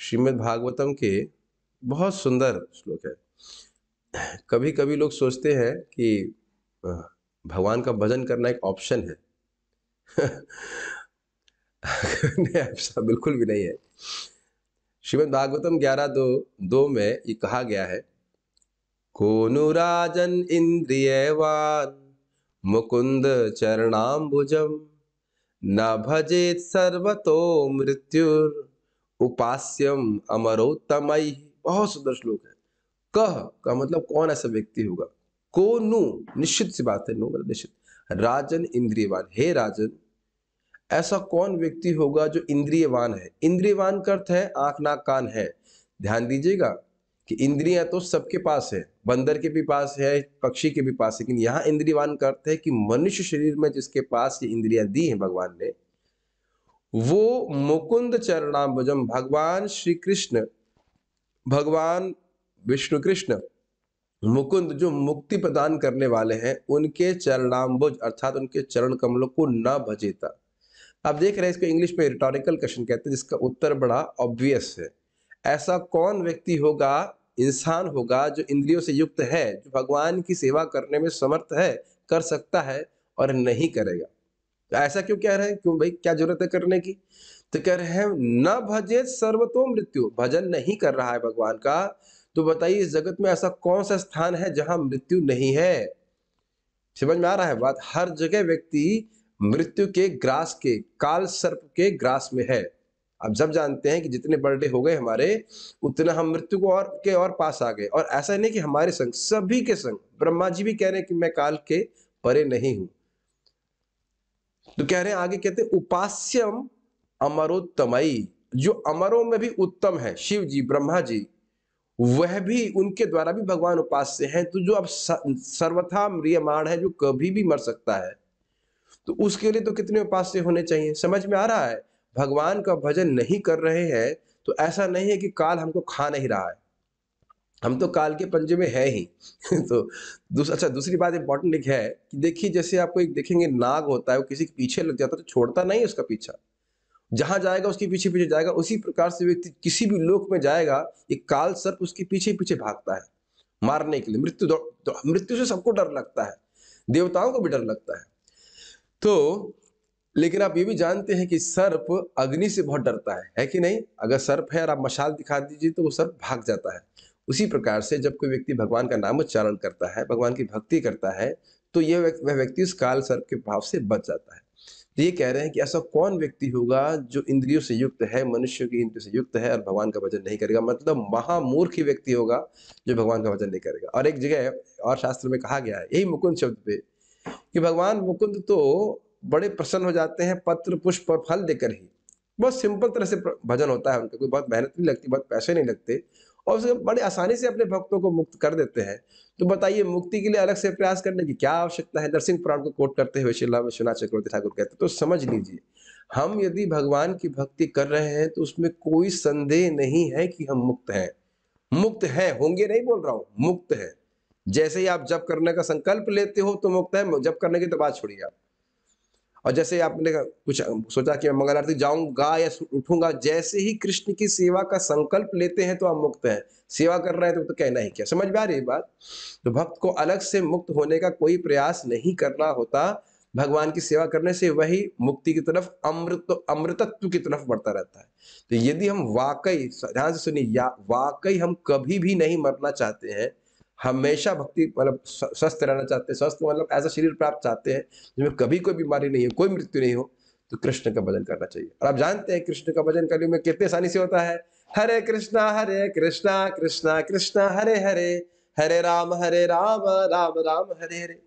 श्रीमद् भागवतम के बहुत सुंदर श्लोक है। कभी कभी लोग सोचते हैं कि अ, भगवान का भजन करना एक ऑप्शन है। नहीं, ऐसा बिल्कुल भी नहीं है। श्रीमद् भागवतम 11:2 में ये कहा गया है, कोनुराजन इंद्रियवान मुकुंद चरणाम्बुजम न भजेत सर्वतो मृत्युर उपास्यम अमरोत्तमई। बहुत सुंदर श्लोक है। कह का मतलब कौन ऐसा व्यक्ति होगा। को नु निश्चित सी बात है, नु मतलब निश्चित। राजन इंद्रियवान, हे राजन, ऐसा कौन व्यक्ति होगा जो इंद्रियवान है। इंद्रियवान का अर्थ है आंख नाक कान है। ध्यान दीजिएगा कि इंद्रियां तो सबके पास है, बंदर के भी पास है, पक्षी के भी पास है, लेकिन यहाँ इंद्रियवान का अर्थ है कि मनुष्य शरीर में जिसके पास ये इंद्रियां दी हैं भगवान ने, वो मुकुंद चरणाम्बुजम, भगवान श्री कृष्ण, भगवान विष्णु कृष्ण मुकुंद जो मुक्ति प्रदान करने वाले हैं, उनके चरणाम्बुज अर्थात उनके चरण कमलों को न भजेता। आप देख रहे हैं, इसको इंग्लिश में रिटोरिकल क्वेश्चन कहते हैं, जिसका उत्तर बड़ा ऑब्वियस है। ऐसा कौन व्यक्ति होगा, इंसान होगा, जो इंद्रियों से युक्त है, जो भगवान की सेवा करने में समर्थ है, कर सकता है और नहीं करेगा। तो ऐसा क्यों कह रहे हैं, क्यों भाई, क्या जरूरत है करने की। तो कह रहे हैं न भजे सर्वतो मृत्यु, भजन नहीं कर रहा है भगवान का, तो बताइए इस जगत में ऐसा कौन सा स्थान है जहां मृत्यु नहीं है। समझ में आ रहा है बात। हर जगह व्यक्ति मृत्यु के ग्रास के, काल सर्प के ग्रास में है। अब जब जानते हैं कि जितने बर्थडे हो गए हमारे, उतना हम मृत्यु को और पास आ गए। और ऐसा नहीं कि हमारे संग, सभी के संग। ब्रह्मा जी भी कह रहे हैं कि मैं काल के परे नहीं हूं। तो कह रहे हैं आगे, कहते हैं उपास्यम अमरोत्तमई, जो अमरों में भी उत्तम है, शिव जी, ब्रह्मा जी, वह भी, उनके द्वारा भी भगवान उपास्य हैं। तो जो अब सर्वथा म्रियमाण है, जो कभी भी मर सकता है, तो उसके लिए तो कितने उपास्य होने चाहिए। समझ में आ रहा है। भगवान का भजन नहीं कर रहे हैं तो ऐसा नहीं है कि काल हमको खा नहीं रहा है, हम तो काल के पंजे में है ही। तो अच्छा, दूसरी बात इंपॉर्टेंट एक है कि देखिए, जैसे आपको एक देखेंगे, नाग होता है, वो किसी के पीछे लग जाता है तो छोड़ता नहीं उसका पीछा, जहां जाएगा उसके पीछे पीछे जाएगा। उसी प्रकार से व्यक्ति किसी भी लोक में जाएगा, एक काल सर्प उसके पीछे पीछे भागता है मारने के लिए। मृत्यु से सबको डर लगता है, देवताओं को भी डर लगता है। तो लेकिन आप ये भी जानते हैं कि सर्प अग्नि से बहुत डरता है कि नहीं। अगर सर्प है और आप मशाल दिखा दीजिए तो वो सर्प भाग जाता है। उसी प्रकार से जब कोई व्यक्ति भगवान का नाम उच्चारण करता है, भगवान की भक्ति करता है, तो वह व्यक्ति उस काल सर्प के भाव से बच जाता है। तो ये कह रहे हैं कि ऐसा कौन व्यक्ति होगा जो इंद्रियों से युक्त है, मनुष्य की इंद्रियों से युक्त है और भगवान का भजन नहीं करेगा। मतलब महामूर्ख ही व्यक्ति होगा जो भगवान का भजन नहीं करेगा। और एक जगह और शास्त्र में कहा गया है यही मुकुंद शब्द पे, कि भगवान मुकुंद तो बड़े प्रसन्न हो जाते हैं पत्र पुष्प और फल देकर ही। बहुत सिंपल तरह से भजन होता है उनका, कोई बहुत मेहनत नहीं लगती, बहुत पैसे नहीं लगते, और उसे बड़े आसानी से अपने भक्तों को मुक्त कर देते हैं। तो बताइए, मुक्ति के लिए अलग से प्रयास करने की क्या आवश्यकता है। नरसिंह पुराण को कोट करते हुए श्रीला विश्वनाथ चक्रवर्ती ठाकुर कहते, तो समझ लीजिए, हम यदि भगवान की भक्ति कर रहे हैं तो उसमें कोई संदेह नहीं है कि हम मुक्त हैं। मुक्त है, होंगे नहीं बोल रहा हूं, मुक्त है। जैसे ही आप जप करने का संकल्प लेते हो तो मुक्त है, जप करने की तो बात छोड़िए आप। और जैसे आपने कुछ सोचा कि मैं मंगल आरती जाऊंगा या उठूंगा, जैसे ही कृष्ण की सेवा का संकल्प लेते हैं तो आप मुक्त हैं। सेवा कर रहे हैं तो कहना ही क्या। समझ में आ रही है बात। तो भक्त को अलग से मुक्त होने का कोई प्रयास नहीं करना होता। भगवान की सेवा करने से वही मुक्ति की तरफ, अमृतत्व की तरफ बढ़ता रहता है। तो यदि हम वाकई, ध्यान से सुनिए, या वाकई हम कभी भी नहीं मरना चाहते हैं, हमेशा भक्ति मतलब स्वस्थ रहना चाहते हैं, स्वस्थ मतलब ऐसा शरीर प्राप्त चाहते हैं जिसमें कभी कोई बीमारी नहीं है, कोई मृत्यु नहीं हो, तो कृष्ण का भजन करना चाहिए। और आप जानते हैं कृष्ण का भजन करने में कितने आसानी से होता है। हरे कृष्णा कृष्णा कृष्णा हरे हरे, हरे राम राम राम हरे हरे।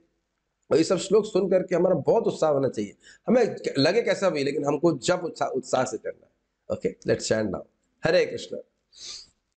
और ये सब श्लोक सुन करके हमारा बहुत उत्साह होना चाहिए। हमें लगे कैसा भी, लेकिन हमको जब उत्साह से करना है। Okay, let's stand now. Hare Krishna.